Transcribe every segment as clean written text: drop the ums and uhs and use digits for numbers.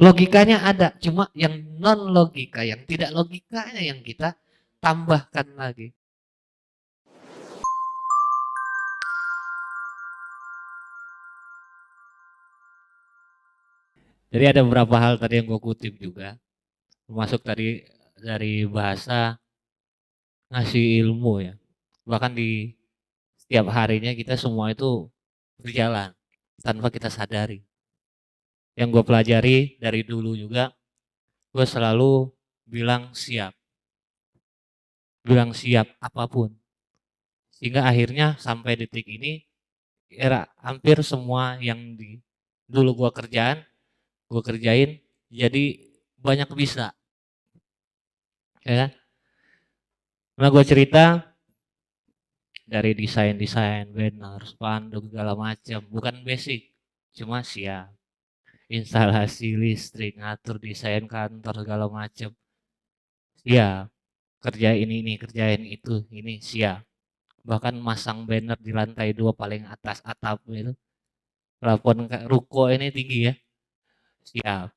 Logikanya ada, cuma yang non logika, yang tidak logikanya yang kita tambahkan lagi. Jadi ada beberapa hal tadi yang gue kutip juga, termasuk tadi dari bahasa ngasih ilmu ya. Bahkan di setiap harinya kita semua itu berjalan tanpa kita sadari. Yang gue pelajari dari dulu juga, gue selalu bilang siap, bilang siap apapun. Sehingga akhirnya sampai detik ini, era hampir semua yang di dulu gue kerjain jadi banyak bisa, ya kan? Nah gue cerita dari desain-desain, banner, spanduk segala macam, bukan basic, cuma siap. Instalasi listrik, ngatur desain kantor segala macam, siap. Kerjain ini, kerjain itu, ini siap. Bahkan masang banner di lantai 2 paling atas atap itu, plafon ruko ini tinggi ya, siap.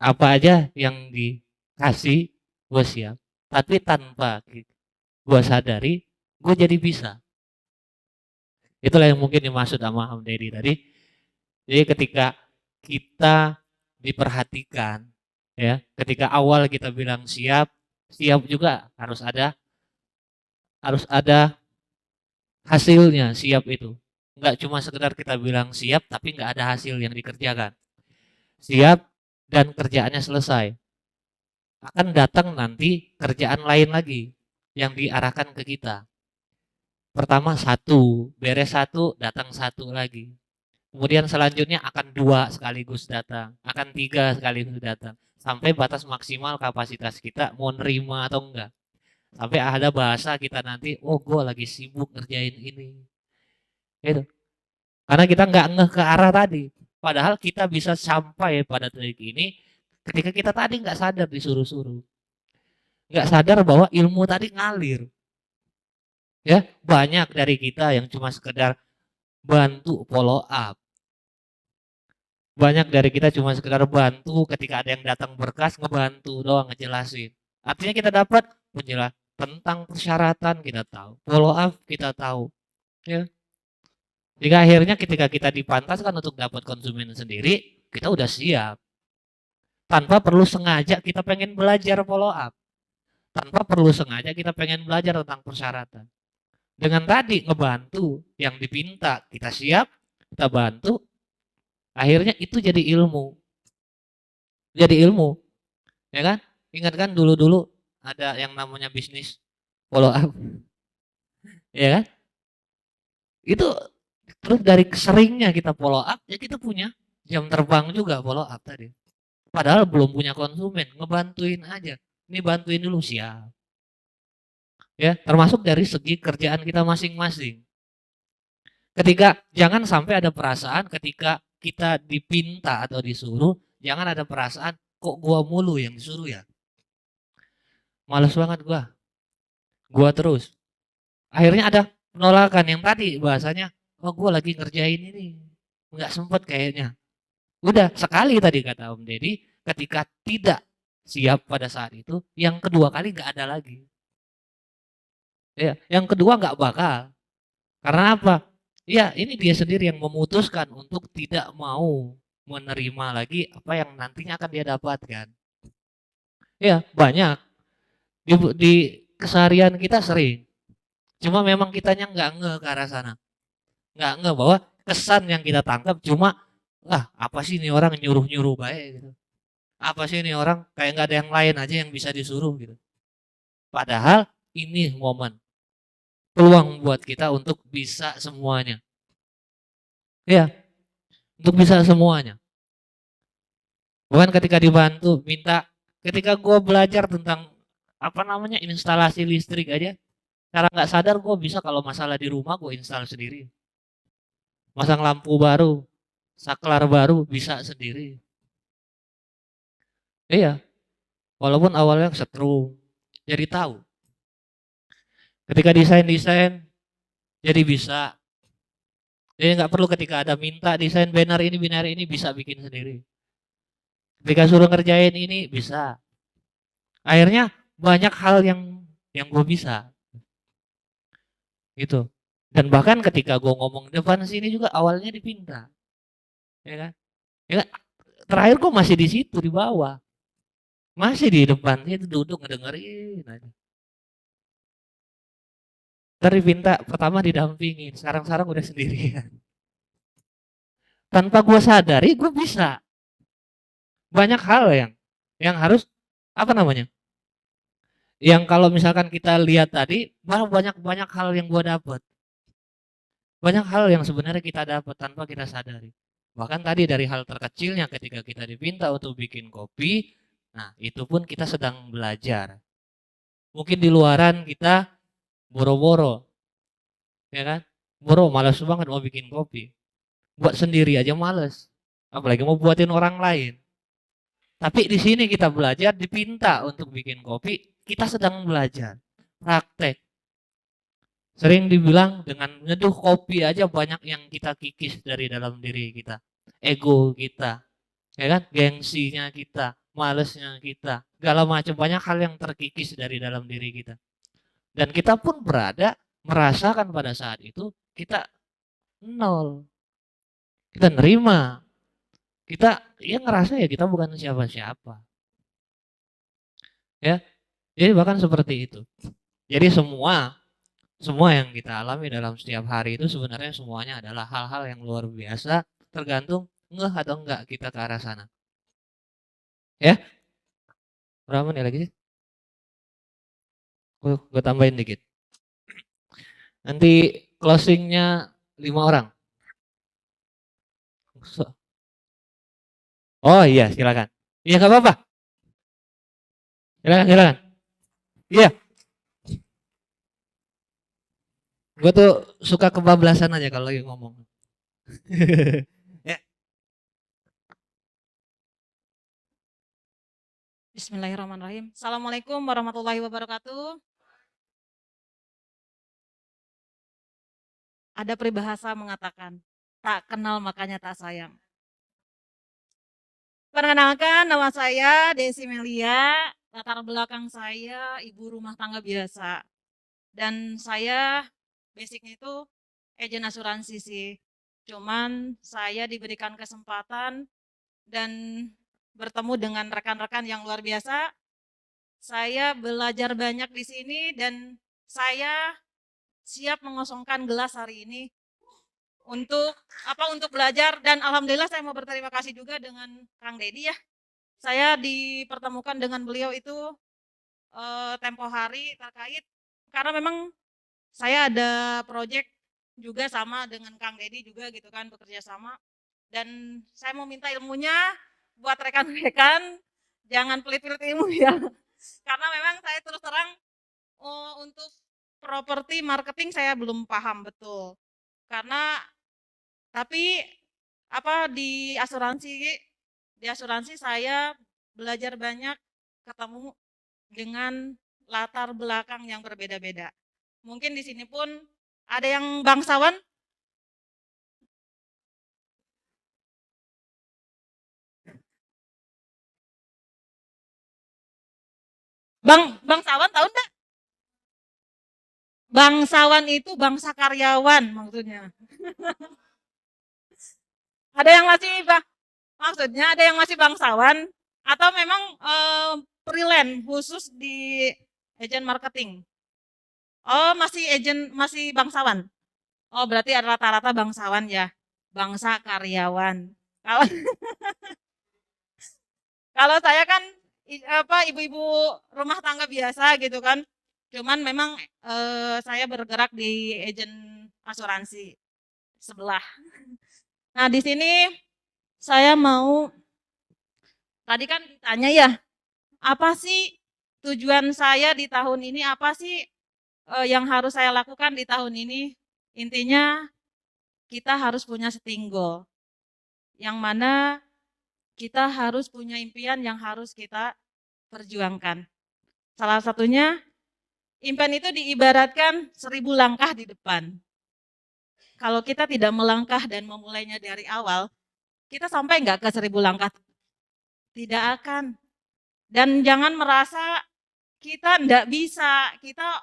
Apa aja yang dikasih, gue siap. Tapi tanpa gue sadari, gue jadi bisa. Itulah yang mungkin dimaksud sama Om Deddy tadi. Jadi ketika kita diperhatikan, ya, ketika awal kita bilang siap, siap juga harus ada hasilnya siap itu. Enggak cuma sekedar kita bilang siap tapi enggak ada hasil yang dikerjakan. Siap dan kerjaannya selesai. Akan datang nanti kerjaan lain lagi yang diarahkan ke kita. Pertama satu, beres satu, datang satu lagi. Kemudian selanjutnya akan dua sekaligus datang, akan tiga sekaligus datang. Sampai batas maksimal kapasitas kita mau nerima atau enggak. Sampai ada bahasa kita nanti, oh gue lagi sibuk ngerjain ini. Gitu. Karena kita nggak ngeh ke arah tadi. Padahal kita bisa sampai pada titik ini ketika kita tadi nggak sadar disuruh-suruh. Nggak sadar bahwa ilmu tadi ngalir. Ya, banyak dari kita yang cuma sekedar bantu follow up. Banyak dari kita cuma sekedar bantu ketika ada yang datang berkas ngebantu doang ngejelasin. Artinya kita dapat penjelasan tentang persyaratan kita tahu, follow up kita tahu, ya. Jika akhirnya ketika kita dipantaskan untuk dapat konsumen sendiri, kita udah siap. Tanpa perlu sengaja kita pengen belajar follow up. Tanpa perlu sengaja kita pengen belajar tentang persyaratan. Dengan tadi ngebantu yang dipinta, kita siap, kita bantu, akhirnya itu jadi ilmu. Jadi ilmu, ya kan? Ingat kan dulu-dulu ada yang namanya bisnis follow up, ya kan? Itu terus dari seringnya kita follow up, ya kita punya jam terbang juga follow up tadi. Padahal belum punya konsumen, ngebantuin aja. Ini bantuin dulu siap. Ya, termasuk dari segi kerjaan kita masing-masing. Ketika jangan sampai ada perasaan ketika kita dipinta atau disuruh, jangan ada perasaan kok gua mulu yang disuruh ya. Males banget gua terus. Akhirnya ada penolakan yang tadi bahasanya, oh gua lagi ngerjain ini, nggak sempet kayaknya. Udah sekali tadi kata Om Deddy, ketika tidak siap pada saat itu, yang kedua kali nggak ada lagi. Ya, yang kedua nggak bakal. Karena apa? Ya, ini dia sendiri yang memutuskan untuk tidak mau menerima lagi apa yang nantinya akan dia dapatkan. Ya, banyak di keseharian kita sering. Cuma memang kitanya nggak ngeh ke arah sana. Nggak ngeh bahwa kesan yang kita tangkap cuma, ah apa sih ini orang nyuruh-nyuruh baik gitu. Apa sih ini orang kayak nggak ada yang lain aja yang bisa disuruh gitu. Padahal ini momen peluang buat kita untuk bisa semuanya. Ya, untuk bisa semuanya. Bukan ketika dibantu, minta ketika gue belajar tentang apa namanya instalasi listrik aja, cara nggak sadar gue bisa kalau masalah di rumah gue install sendiri. Masang lampu baru, saklar baru bisa sendiri. Iya, walaupun awalnya setrum, jadi tahu. Ketika desain-desain, jadi bisa. Jadi nggak perlu ketika ada minta desain banner ini bisa bikin sendiri. Ketika suruh ngerjain ini bisa. Akhirnya banyak hal yang gue bisa gitu. Dan bahkan ketika gue ngomong depan sini juga awalnya dipinta, ya kan? Ya kan? Terakhir gue masih di situ di bawah, masih di depan itu duduk ngedengerin aja. Ntar dipinta pertama didampingin, sekarang udah sendirian. Tanpa gue sadari gue bisa banyak hal yang harus apa namanya? Yang kalau misalkan kita lihat tadi, banyak banyak hal yang gue dapat. Banyak hal yang sebenarnya kita dapat tanpa kita sadari. Bahkan tadi dari hal terkecilnya ketika kita dipinta untuk bikin kopi, nah itu pun kita sedang belajar. Mungkin di luaran kita boro-boro, ya kan? Boro, malas banget mau bikin kopi. Buat sendiri aja males. Apalagi mau buatin orang lain. Tapi di sini kita belajar, dipinta untuk bikin kopi, kita sedang belajar. Praktek. Sering dibilang dengan menyeduh kopi aja banyak yang kita kikis dari dalam diri kita. Ego kita, ya kan? Gengsinya kita, malesnya kita, segala macam banyak hal yang terkikis dari dalam diri kita. Dan kita pun berada merasakan pada saat itu kita nol. Kita nerima. Kita ya ngerasa ya kita bukan siapa-siapa. Ya. Jadi bahkan seperti itu. Jadi semua yang kita alami dalam setiap hari itu sebenarnya semuanya adalah hal-hal yang luar biasa, tergantung ngeh atau enggak kita ke arah sana. Ya, berapa menit lagi sih? Gue tambahin dikit. Nanti closingnya 5 orang. Oh iya, silakan. Iya nggak apa-apa. Silakan, silakan. Iya, gue tuh suka kebablasan aja kalau lagi ngomong. Ya, Bismillahirrahmanirrahim. Assalamualaikum warahmatullahi wabarakatuh. Ada peribahasa mengatakan, tak kenal makanya tak sayang. Perkenalkan, nama saya Desi Melia, latar belakang saya ibu rumah tangga biasa. Dan saya basicnya itu agen asuransi sih. Cuman saya diberikan kesempatan dan bertemu dengan rekan-rekan yang luar biasa. Saya belajar banyak di sini dan saya siap mengosongkan gelas hari ini untuk belajar, dan alhamdulillah saya mau berterima kasih juga dengan Kang Dedi ya. Saya dipertemukan dengan beliau itu tempo hari terkait karena memang saya ada proyek juga sama dengan Kang Dedi juga gitu kan, bekerja sama, dan saya mau minta ilmunya buat rekan-rekan, jangan pelit-pelit ilmu ya. Karena memang saya terus terang untuk properti marketing saya belum paham betul. Karena tapi di asuransi saya belajar banyak, ketemu dengan latar belakang yang berbeda-beda. Mungkin di sini pun ada yang bangsawan. Bangsawan tahu enggak? Bangsawan itu bangsa karyawan maksudnya. Ada yang maksudnya ada yang masih bangsawan atau memang freelance khusus di agent marketing. Oh, masih bangsawan. Oh, berarti ada rata-rata bangsawan ya. Bangsa karyawan. Kalau kalau saya kan ibu-ibu rumah tangga biasa gitu kan. Cuman memang saya bergerak di agen asuransi sebelah. Nah, di sini saya mau, tadi kan ditanya ya, apa sih tujuan saya di tahun ini, apa sih yang harus saya lakukan di tahun ini? Intinya kita harus punya setting goal, yang mana kita harus punya impian yang harus kita perjuangkan. Salah satunya, impian itu diibaratkan 1000 langkah di depan. Kalau kita tidak melangkah dan memulainya dari awal, kita sampai nggak ke 1000 langkah? Tidak akan. Dan jangan merasa kita ndak bisa, kita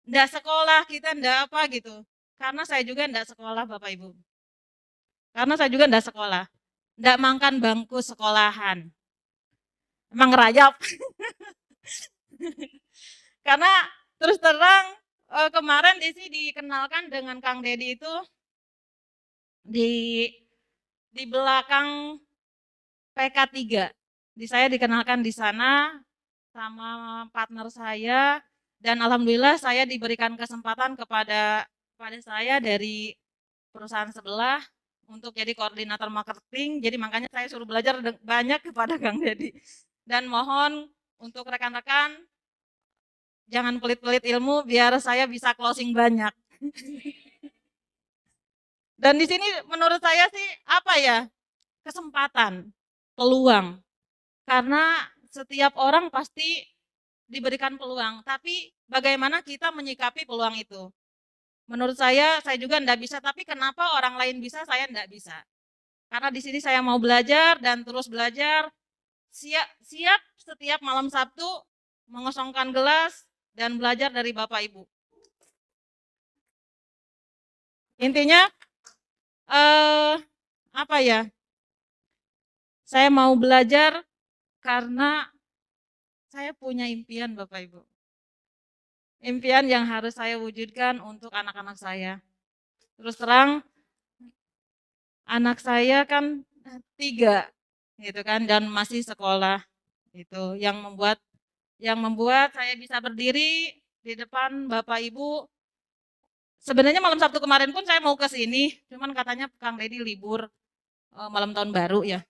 ndak sekolah, kita ndak apa gitu. Karena saya juga ndak sekolah Bapak Ibu. Karena saya juga ndak sekolah. Ndak makan bangku sekolahan. Emang ngerayap. Karena terus terang kemarin Desi dikenalkan dengan Kang Dedi itu di belakang PK3. Saya dikenalkan di sana sama partner saya dan alhamdulillah saya diberikan kesempatan kepada saya dari perusahaan sebelah untuk jadi koordinator marketing. Jadi makanya saya suruh belajar banyak kepada Kang Dedi. Dan mohon untuk rekan-rekan jangan pelit-pelit ilmu biar saya bisa closing banyak. Dan di sini menurut saya sih apa ya? Kesempatan, peluang. Karena setiap orang pasti diberikan peluang, tapi bagaimana kita menyikapi peluang itu? Menurut saya juga enggak bisa, tapi kenapa orang lain bisa, saya enggak bisa? Karena di sini saya mau belajar dan terus belajar, siap setiap malam Sabtu mengosongkan gelas dan belajar dari Bapak Ibu. Intinya apa ya? Saya mau belajar karena saya punya impian Bapak Ibu. Impian yang harus saya wujudkan untuk anak-anak saya. Terus terang, anak saya kan 3 gitu kan dan masih sekolah. Itu yang membuat saya bisa berdiri di depan Bapak Ibu. Sebenarnya malam Sabtu kemarin pun saya mau ke sini, cuman katanya Kang Dedi libur malam tahun baru ya.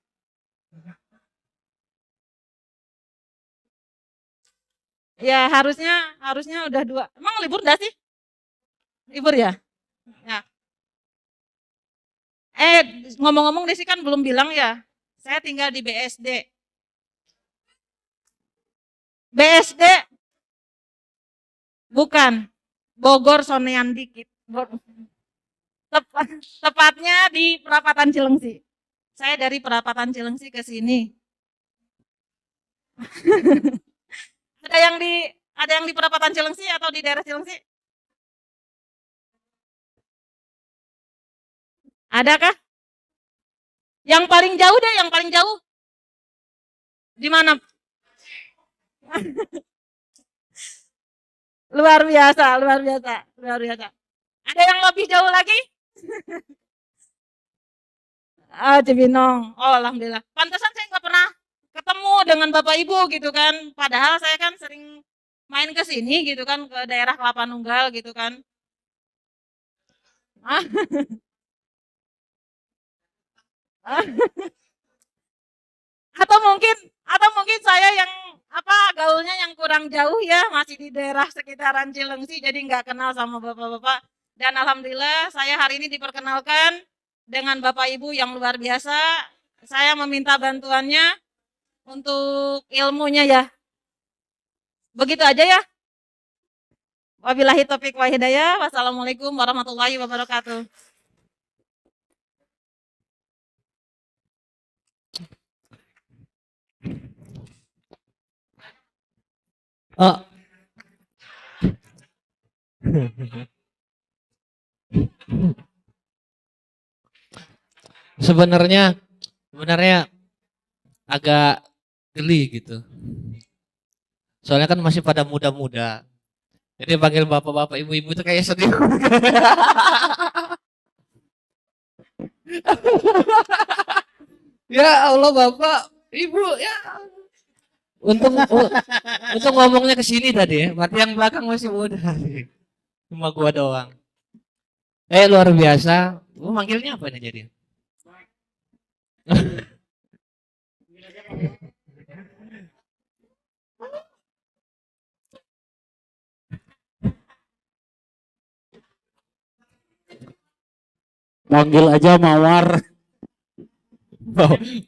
Ya harusnya udah 2. Emang libur enggak sih? Libur ya? Ya. Ngomong-ngomong Desi kan belum bilang ya. Saya tinggal di BSD. BSD bukan Bogor sonean dikit. Tepatnya di Perapatan Cilengsi. Saya dari Perapatan Cilengsi ke sini. Ada yang di Perapatan Cilengsi atau di daerah Cilengsi? Adakah? Yang paling jauh deh, yang paling jauh. Di mana? Luar biasa, luar biasa, luar biasa. Ada yang lebih jauh lagi? Cibinong. Oh, alhamdulillah. Pantesan saya nggak pernah ketemu dengan Bapak Ibu gitu kan. Padahal saya kan sering main ke sini gitu kan, ke daerah Kelapa Nunggal gitu kan. Ah, atau mungkin saya yang apa gaulnya yang kurang jauh ya, masih di daerah sekitaran Cilengsi jadi nggak kenal sama bapak-bapak. Dan alhamdulillah saya hari ini diperkenalkan dengan Bapak Ibu yang luar biasa. Saya meminta bantuannya untuk ilmunya ya. Begitu aja ya. Wabillahi taufiq wa hidayah. Wassalamualaikum warahmatullahi wabarakatuh. Oh. Sebenarnya agak geli gitu. Soalnya kan masih pada muda-muda. Jadi panggil bapak-bapak, ibu-ibu itu kayak sedih. Ya Allah bapak, ibu ya. Untung ngomongnya ke sini tadi ya. Berarti yang belakang masih muda. Cuma gua doang. Luar biasa. Gua manggilnya apa nih jadi? Manggil aja Mawar.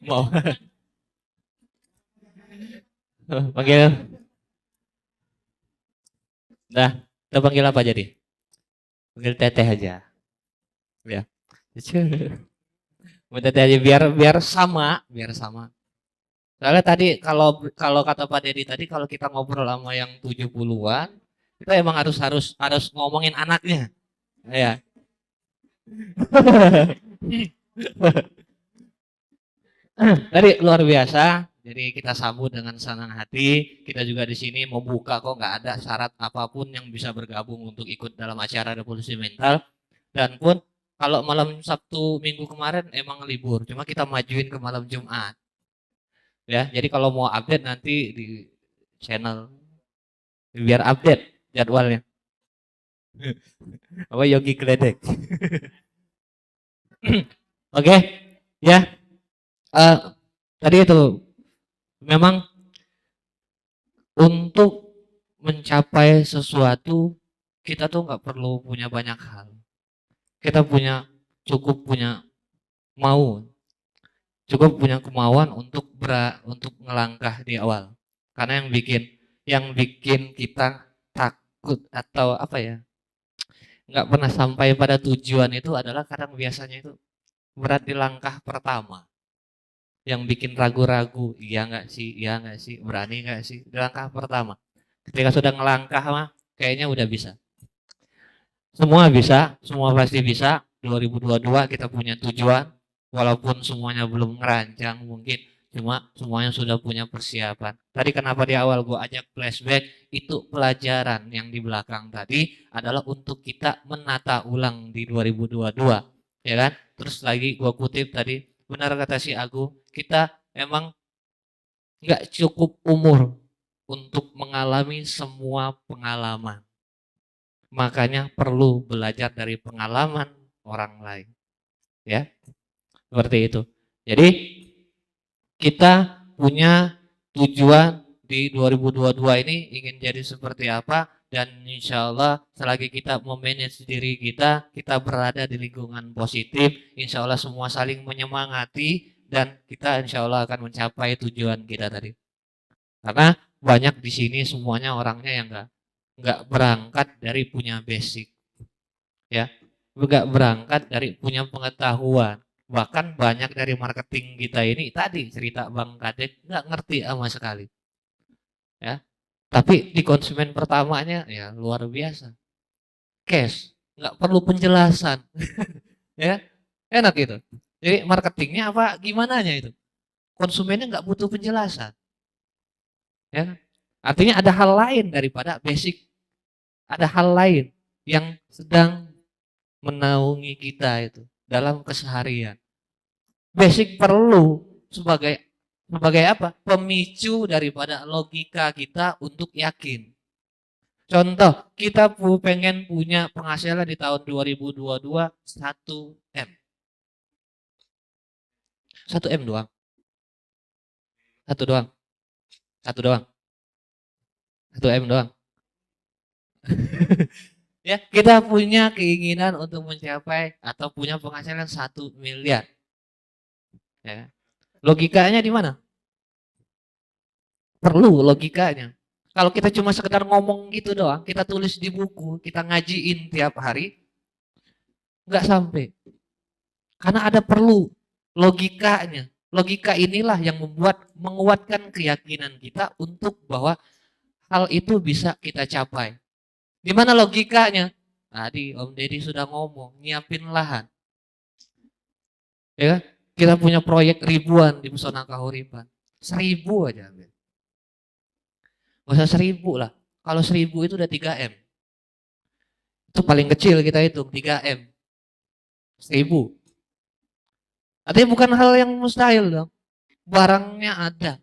Mau. Panggil. Dah, kita panggil apa jadi? Panggil Teteh aja. Ya. Mau Teteh aja biar sama. Soalnya tadi kalau kalau kata Pak Dedi tadi kalau kita ngobrol sama yang 70-an, kita emang harus harus harus ngomongin anaknya. Ya. Tadi luar biasa. Jadi kita sambut dengan senang hati. Kita juga di sini membuka kok nggak ada syarat apapun yang bisa bergabung untuk ikut dalam acara revolusi mental. Dan pun kalau malam Sabtu Minggu kemarin emang libur, cuma kita majuin ke malam Jumat. Ya, jadi kalau mau update nanti di channel biar update jadwalnya. Apa Yogi Kledek. Oke, ya. eh, Tadi itu memang untuk mencapai sesuatu kita tuh nggak perlu punya banyak hal. Kita cukup punya mau, cukup punya kemauan untuk ngelangkah di awal. Karena yang bikin kita takut atau apa ya, nggak pernah sampai pada tujuan itu adalah kadang biasanya itu berat di langkah pertama. Yang bikin ragu-ragu, iya nggak sih, berani nggak sih, di langkah pertama. Ketika sudah ngelangkah mah, kayaknya udah bisa. Semua bisa, semua pasti bisa. 2022 kita punya tujuan, walaupun semuanya belum ngerancang mungkin, cuma semuanya sudah punya persiapan. Tadi kenapa di awal gua ajak flashback, itu pelajaran yang di belakang tadi adalah untuk kita menata ulang di 2022, ya kan? Terus lagi gua kutip tadi, benar kata si Agung, kita emang nggak cukup umur untuk mengalami semua pengalaman. Makanya perlu belajar dari pengalaman orang lain. Ya, seperti itu. Jadi kita punya tujuan di 2022 ini ingin jadi seperti apa, dan insya Allah selagi kita memanage diri kita berada di lingkungan positif, insya Allah semua saling menyemangati dan kita insya Allah akan mencapai tujuan kita tadi. Karena banyak di sini semuanya orangnya yang nggak berangkat dari punya basic, ya, nggak berangkat dari punya pengetahuan. Bahkan banyak dari marketing kita ini tadi cerita Bang Kadek nggak ngerti sama sekali, ya. Tapi di konsumen pertamanya ya luar biasa, cash, nggak perlu penjelasan, ya, enak gitu. Jadi marketingnya apa gimana itu? Konsumennya nggak butuh penjelasan, ya. Artinya ada hal lain daripada basic, ada hal lain yang sedang menaungi kita itu dalam keseharian. Basic perlu sebagai sebagai apa? Pemicu daripada logika kita untuk yakin. Contoh, kita pengen punya penghasilan di tahun 2022 1 M. 1 M doang. Satu doang. Satu doang. 1 M doang. Ya, kita punya keinginan untuk mencapai atau punya penghasilan 1 miliar. Ya. Logikanya di mana? Perlu logikanya. Kalau kita cuma sekedar ngomong gitu doang, kita tulis di buku, kita ngajiin tiap hari, nggak sampai. Karena ada perlu logikanya. Logika inilah yang menguatkan keyakinan kita untuk bahwa hal itu bisa kita capai. Di mana logikanya? Tadi Om Deddy sudah ngomong, nyiapin lahan. Ya kan? Kita punya proyek ribuan di Pesona Kahuripan. 1.000 aja. Gak usah 1.000 lah. Kalau 1.000 itu udah 3 M. Itu paling kecil kita hitung 3 M. 1.000. Artinya bukan hal yang mustahil dong. Barangnya ada.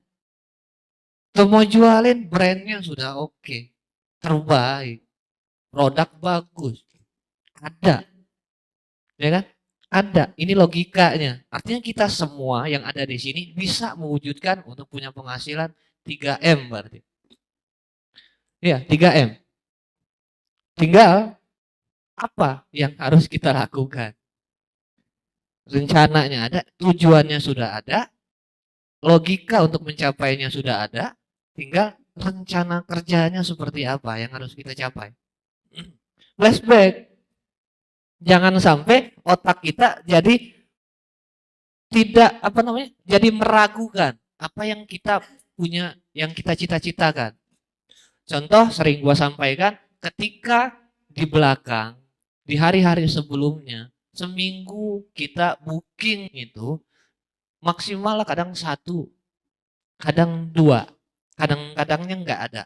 Tuh mau jualin brandnya sudah oke. Terbaik. Produk bagus. Ada. Ya kan? Ada. Ini logikanya. Artinya kita semua yang ada di sini bisa mewujudkan untuk punya penghasilan 3 M berarti. Iya, 3 M. Tinggal apa yang harus kita lakukan? Rencananya ada, tujuannya sudah ada, logika untuk mencapainya sudah ada, tinggal rencana kerjanya seperti apa yang harus kita capai. Flashback. Jangan sampai otak kita jadi tidak jadi meragukan apa yang kita punya, yang kita cita-citakan. Contoh sering gua sampaikan, ketika di belakang, di hari-hari sebelumnya, seminggu kita booking itu maksimal kadang satu, kadang dua, kadang-kadangnya nggak ada.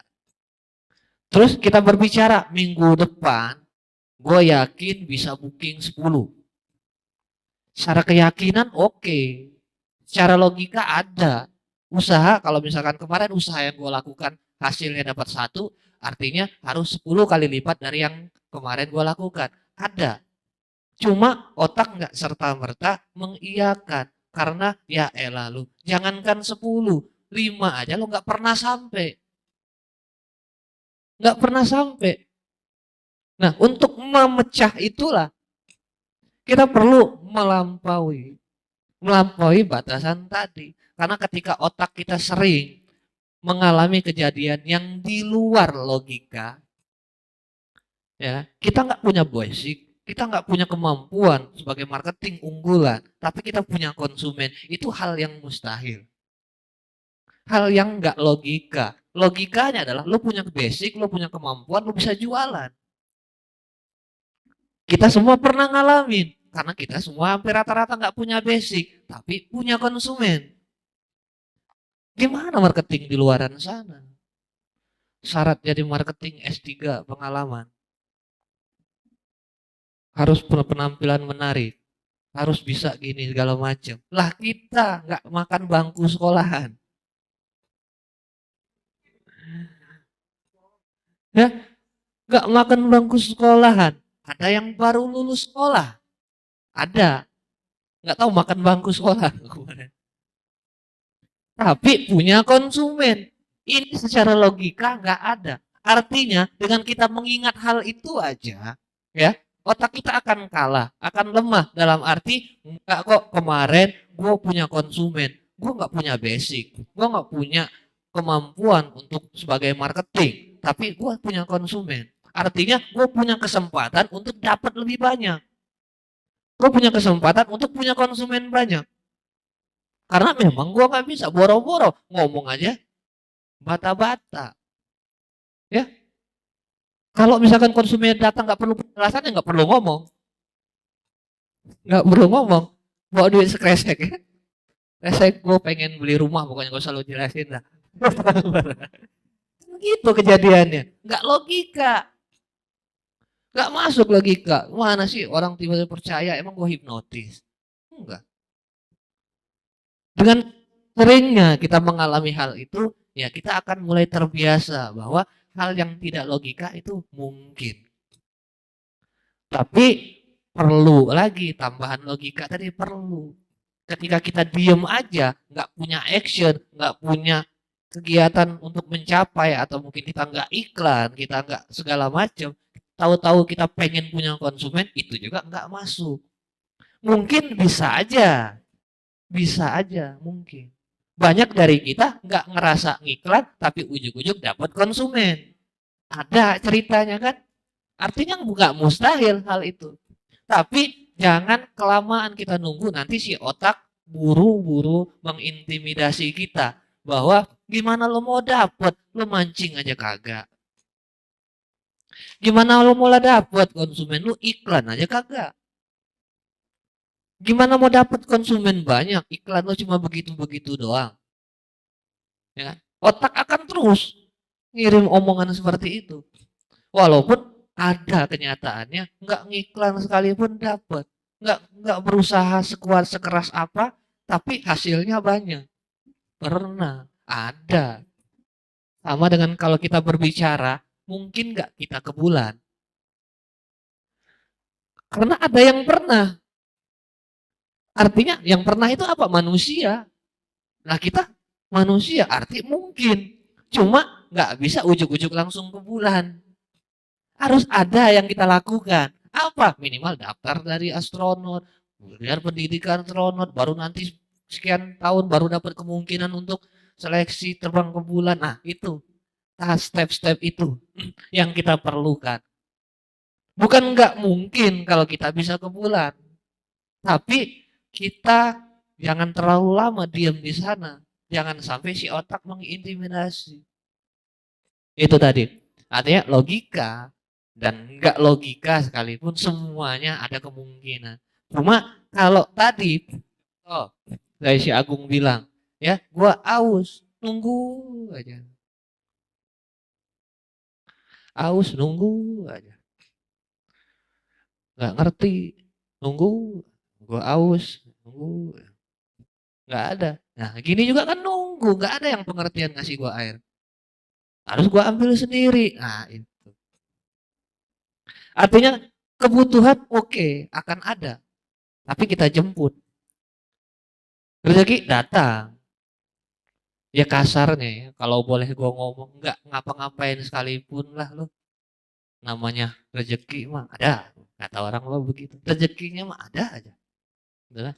Terus kita berbicara minggu depan, gue yakin bisa booking 10. Secara keyakinan oke. Secara logika ada. Usaha, kalau misalkan kemarin usaha yang gue lakukan hasilnya dapat satu, artinya harus 10 kali lipat dari yang kemarin gue lakukan. Ada. Cuma otak nggak serta-merta mengiyakan. Karena ya elah lu, jangankan 10, 5 aja lu nggak pernah sampai. Nggak pernah sampai. Nah, untuk memecah itulah kita perlu melampaui batasan tadi. Karena ketika otak kita sering mengalami kejadian yang di luar logika, ya kita nggak punya basic, kita nggak punya kemampuan sebagai marketing unggulan, tapi kita punya konsumen, itu hal yang mustahil, hal yang nggak logika. Logikanya adalah lo punya basic, lo punya kemampuan, lo bisa jualan. Kita semua pernah ngalamin, karena kita semua hampir rata-rata nggak punya basic, tapi punya konsumen. Gimana marketing di luaran sana? Syarat jadi marketing S3 pengalaman. Harus penampilan menarik. Harus bisa gini segala macam. Lah kita nggak makan bangku sekolahan. Ya, nggak makan bangku sekolahan. Ada yang baru lulus sekolah. Ada. Nggak tahu makan bangku sekolah kemarin. Tapi punya konsumen. Ini secara logika nggak ada. Artinya dengan kita mengingat hal itu aja, ya otak kita akan kalah, akan lemah dalam arti nggak kok kemarin gue punya konsumen, gue nggak punya basic, gue nggak punya kemampuan untuk sebagai marketing, tapi gue punya konsumen. Artinya gue punya kesempatan untuk dapat lebih banyak. Gue punya kesempatan untuk punya konsumen banyak. Karena memang gue nggak bisa boro-boro ngomong aja bata-bata. Ya, kalau misalkan konsumen datang nggak perlu penjelasan ya nggak perlu ngomong, nggak perlu ngomong. Bawa duit sekresek ya. Kresek gue pengen beli rumah pokoknya gak usah lo jelasin lah. Gitu kejadiannya. Nggak logika. Nggak masuk logika. Mana sih orang tiba-tiba percaya emang gue hipnotis? Enggak. Dengan seringnya kita mengalami hal itu, ya kita akan mulai terbiasa bahwa hal yang tidak logika itu mungkin. Tapi perlu lagi tambahan logika tadi perlu. Ketika kita diem aja, nggak punya action, nggak punya kegiatan untuk mencapai, atau mungkin kita nggak iklan, kita nggak segala macam, tahu-tahu kita pengen punya konsumen, itu juga nggak masuk. Mungkin bisa aja mungkin. Banyak dari kita nggak ngerasa ngiklan, tapi ujuk-ujuk dapat konsumen. Ada ceritanya kan? Artinya nggak mustahil hal itu. Tapi jangan kelamaan kita nunggu, nanti si otak buru-buru mengintimidasi kita. Bahwa gimana lo mau dapet, lo mancing aja kagak. Gimana lo mau dapet konsumen, lo iklan aja kagak. Gimana mau dapet konsumen banyak, iklan lo cuma begitu-begitu doang. Ya, otak akan terus ngirim omongan seperti itu. Walaupun ada kenyataannya nggak ngiklan sekalipun dapat, nggak berusaha sekuat sekeras apa, tapi hasilnya banyak. Pernah ada. Sama dengan kalau kita berbicara, mungkin nggak kita ke bulan. Karena ada yang pernah. Artinya yang pernah itu apa? Manusia. Nah kita manusia, arti mungkin. Cuma nggak bisa ujuk-ujuk langsung ke bulan. Harus ada yang kita lakukan. Apa? Minimal daftar dari astronot, kemudian pendidikan astronot, baru nanti sekian tahun baru dapat kemungkinan untuk seleksi terbang ke bulan. Nah itu step-step itu yang kita perlukan. Bukan nggak mungkin kalau kita bisa ke bulan, tapi kita jangan terlalu lama diam di sana. Jangan sampai si otak mengintimidasi. Itu tadi. Artinya logika dan enggak logika sekalipun semuanya ada kemungkinan. Cuma kalau tadi oh, dari si Agung bilang, ya, gua aus, nunggu aja. Aus nunggu aja. Nggak ngerti, nunggu, gua aus, nunggu, nggak ada. Nah, gini juga kan nunggu, nggak ada yang pengertian ngasih gua air. Harus gua ambil sendiri. Nah, itu. Artinya kebutuhan oke, akan ada, tapi kita jemput. Rezeki datang. Ya kasarnya ya, kalau boleh gua ngomong nggak ngapa-ngapain sekalipun lah lo. Namanya rezeki mah ada, kata orang lo begitu. Rezekinya mah ada aja. Gitu kan.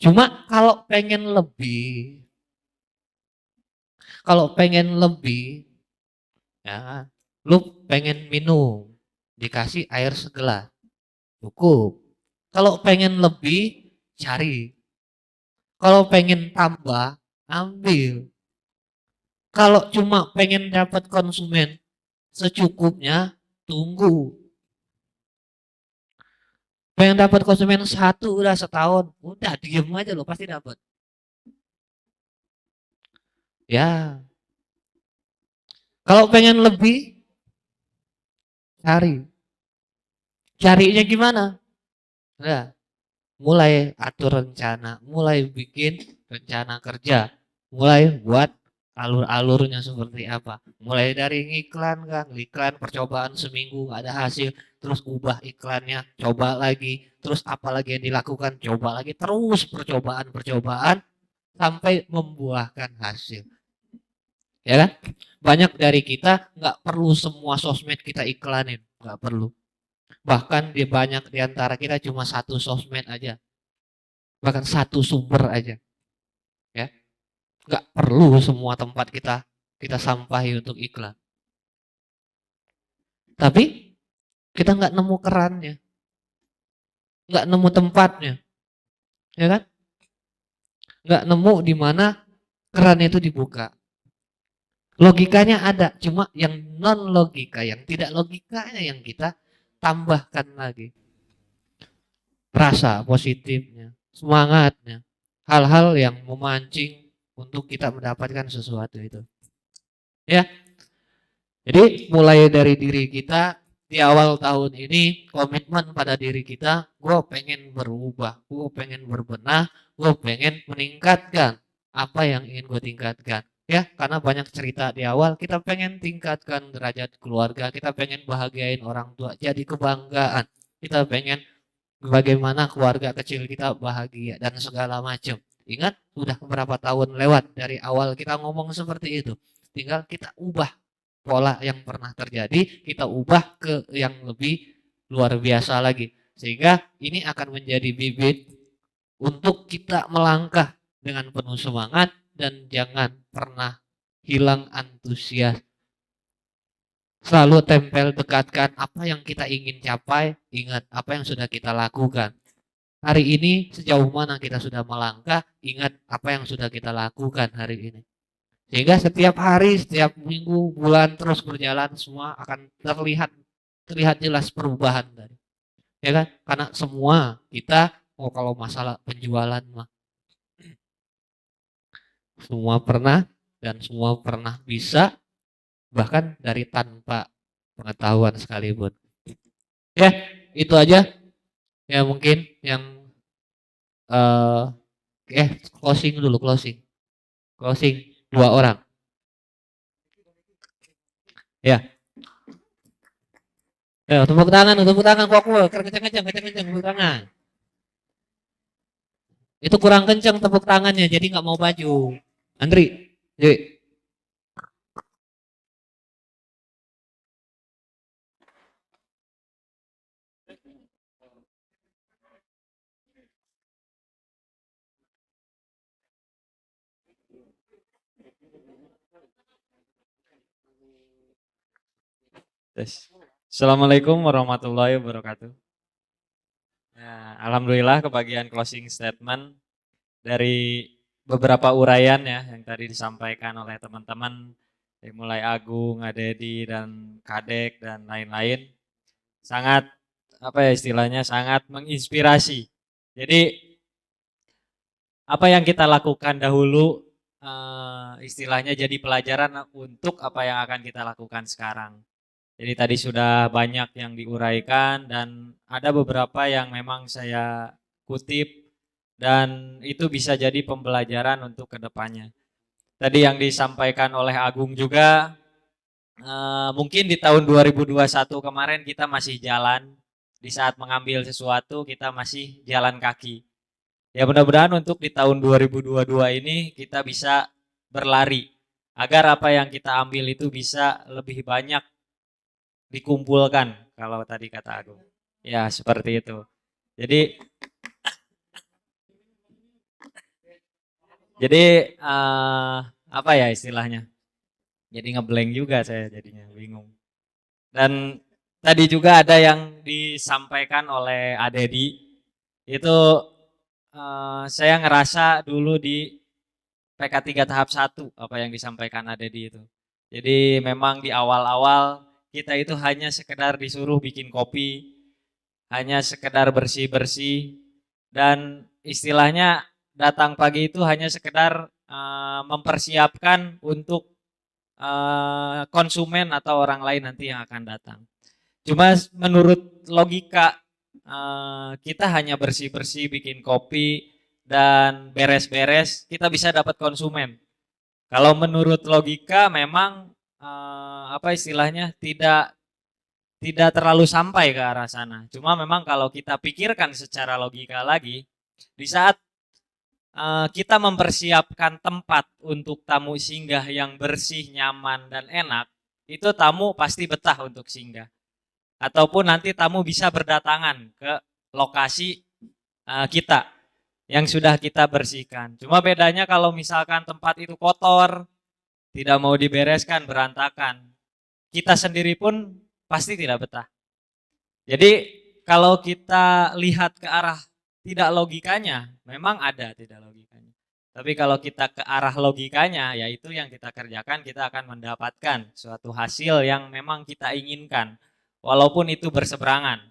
Cuma kalau pengen lebih, ya, lu pengen minum, dikasih air segelas, cukup. Kalau pengen lebih, cari. Kalau pengen tambah, ambil. Kalau cuma pengen dapat konsumen secukupnya, tunggu. Pengen dapat konsumen satu udah setahun, udah diem aja lo pasti dapat. Ya, kalau pengen lebih, cari. Carinya gimana? Udah, mulai atur rencana, mulai bikin rencana kerja, mulai buat alur-alurnya seperti apa. Mulai dari ngiklan kan, iklan percobaan seminggu nggak ada hasil, terus ubah iklannya, coba lagi, terus apa lagi yang dilakukan, coba lagi, terus percobaan-percobaan sampai membuahkan hasil. Ya kan? Banyak dari kita nggak perlu semua sosmed kita iklanin, nggak perlu. Bahkan di banyak di antara kita cuma satu sosmed aja, bahkan satu sumber aja, ya. Nggak perlu semua tempat kita kita sampahi untuk iklan. Tapi kita nggak nemu kerannya, nggak nemu tempatnya, ya kan? Nggak nemu di mana keran itu dibuka. Logikanya ada, cuma yang non logika, yang tidak logikanya yang kita tambahkan lagi. Rasa positifnya, semangatnya, hal-hal yang memancing untuk kita mendapatkan sesuatu itu. Ya, jadi mulai dari diri kita di awal tahun ini komitmen pada diri kita, gue pengen berubah, gue pengen berbenah, gue pengen meningkatkan apa yang ingin gue tingkatkan. Ya, karena banyak cerita di awal, kita pengen tingkatkan derajat keluarga, kita pengen bahagiain orang tua, jadi kebanggaan. Kita pengen bagaimana keluarga kecil kita bahagia dan segala macam. Ingat, sudah beberapa tahun lewat dari awal kita ngomong seperti itu. Tinggal kita ubah pola yang pernah terjadi, kita ubah ke yang lebih luar biasa lagi. Sehingga ini akan menjadi bibit untuk kita melangkah dengan penuh semangat dan jangan pernah hilang antusias. Selalu tempel dekatkan apa yang kita ingin capai, ingat apa yang sudah kita lakukan. Hari ini sejauh mana kita sudah melangkah, ingat apa yang sudah kita lakukan hari ini. Sehingga setiap hari, setiap minggu, bulan terus berjalan semua akan terlihat terlihat jelas perubahan tadi. Ya kan? Karena semua kita kalau masalah penjualan mah semua pernah dan semua pernah bisa bahkan dari tanpa pengetahuan sekalipun. Ya, itu aja ya mungkin yang eh closing dulu closing. Closing dua orang. Ya. Ya, tepuk tangan kok kenceng-kenceng, kenceng-kenceng tepuk tangan. Itu kurang kenceng tepuk tangannya, jadi nggak mau baju. Andri, yuk. Tes. Assalamualaikum warahmatullahi wabarakatuh. Nah, alhamdulillah kebagian closing statement dari beberapa uraian ya yang tadi disampaikan oleh teman-teman, dari mulai Agung, Adedi dan Kadek dan lain-lain, sangat apa ya istilahnya, sangat menginspirasi. Jadi apa yang kita lakukan dahulu istilahnya jadi pelajaran untuk apa yang akan kita lakukan sekarang. Jadi tadi sudah banyak yang diuraikan dan ada beberapa yang memang saya kutip dan itu bisa jadi pembelajaran untuk kedepannya. Tadi yang disampaikan oleh Agung juga, mungkin di tahun 2021 kemarin kita masih jalan, di saat mengambil sesuatu kita masih jalan kaki. Ya mudah-mudahan untuk di tahun 2022 ini kita bisa berlari agar apa yang kita ambil itu bisa lebih banyak dikumpulkan kalau tadi kata Agung. Ya seperti itu. Jadi apa ya istilahnya? Jadi ngeblank juga saya jadinya bingung. Dan tadi juga ada yang disampaikan oleh Adedi itu saya ngerasa dulu di PK3 tahap 1 apa yang disampaikan Adedi itu. Jadi memang di awal-awal kita itu hanya sekedar disuruh bikin kopi, hanya sekedar bersih-bersih dan istilahnya datang pagi itu hanya sekedar mempersiapkan untuk konsumen atau orang lain nanti yang akan datang. Cuma menurut logika kita hanya bersih-bersih bikin kopi dan beres-beres kita bisa dapat konsumen. Kalau menurut logika memang apa istilahnya tidak terlalu sampai ke arah sana. Cuma memang kalau kita pikirkan secara logika lagi, di saat kita mempersiapkan tempat untuk tamu singgah yang bersih, nyaman, dan enak, itu tamu pasti betah untuk singgah. Ataupun nanti tamu bisa berdatangan ke lokasi kita yang sudah kita bersihkan. Cuma bedanya kalau misalkan tempat itu kotor, tidak mau dibereskan, berantakan, kita sendiri pun pasti tidak betah. Jadi kalau kita lihat ke arah tidak logikanya, memang ada tidak logikanya. Tapi kalau kita ke arah logikanya, yaitu yang kita kerjakan, kita akan mendapatkan suatu hasil yang memang kita inginkan. Walaupun itu berseberangan.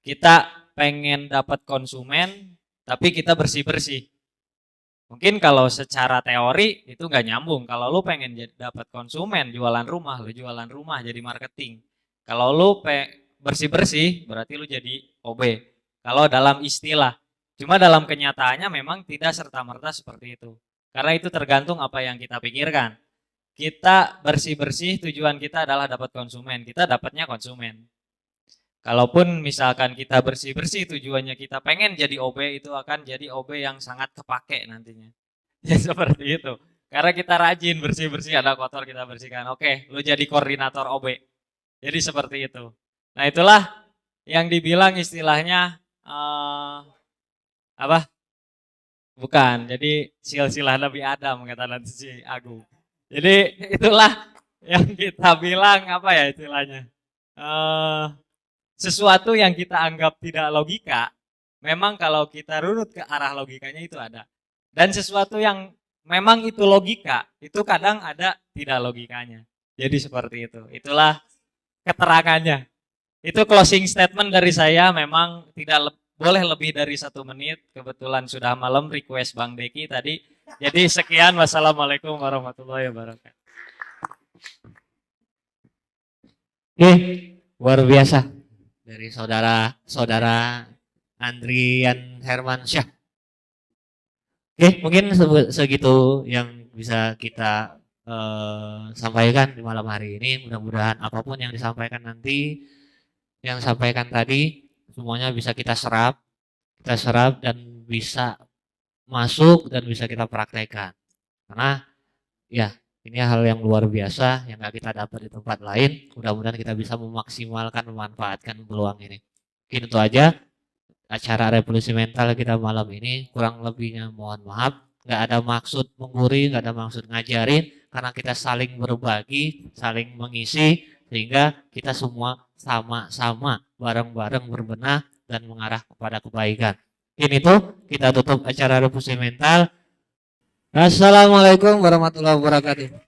Kita pengen dapat konsumen, tapi kita bersih-bersih. Mungkin kalau secara teori itu nggak nyambung. Kalau lu pengen dapat konsumen, jualan rumah, lu jualan rumah jadi marketing. Kalau lu bersih-bersih, berarti lu jadi OB. Kalau dalam istilah. Cuma dalam kenyataannya memang tidak serta-merta seperti itu. Karena itu tergantung apa yang kita pikirkan. Kita bersih-bersih tujuan kita adalah dapat konsumen. Kita dapatnya konsumen. Kalaupun misalkan kita bersih-bersih tujuannya kita pengen jadi OB, itu akan jadi OB yang sangat kepake nantinya. Ya seperti itu. Karena kita rajin bersih-bersih, ada kotor kita bersihkan. Oke, lu jadi koordinator OB. Jadi seperti itu. Nah itulah yang dibilang istilahnya apa? Bukan. Jadi silsilah Nabi Adam kata nanti si Agung. Jadi itulah yang kita bilang apa ya istilahnya. Sesuatu yang kita anggap tidak logika, memang kalau kita runut ke arah logikanya itu ada. Dan sesuatu yang memang itu logika, itu kadang ada tidak logikanya. Jadi seperti itu. Itulah keterangannya. Itu closing statement dari saya, memang tidak boleh lebih dari 1 menit. Kebetulan sudah malam, request Bang Deki tadi. Jadi sekian, wassalamualaikum warahmatullahi wabarakatuh. Oke, luar biasa dari saudara Andrian Hermansyah. Oke, mungkin segitu yang bisa kita sampaikan di malam hari ini. Mudah-mudahan apapun yang disampaikan nanti, yang sampaikan tadi, semuanya bisa kita serap dan bisa masuk dan bisa kita praktekkan. Karena ya ini hal yang luar biasa yang gak kita dapat di tempat lain. Mudah-mudahan kita bisa memaksimalkan, memanfaatkan peluang ini. Mungkin itu aja acara revolusi mental kita malam ini. Kurang lebihnya mohon maaf. Gak ada maksud mengguri, gak ada maksud ngajarin. Karena kita saling berbagi, saling mengisi. Sehingga kita semua sama-sama bareng-bareng berbenah dan mengarah kepada kebaikan. Ini tuh kita tutup acara revolusi mental. Assalamualaikum warahmatullahi wabarakatuh.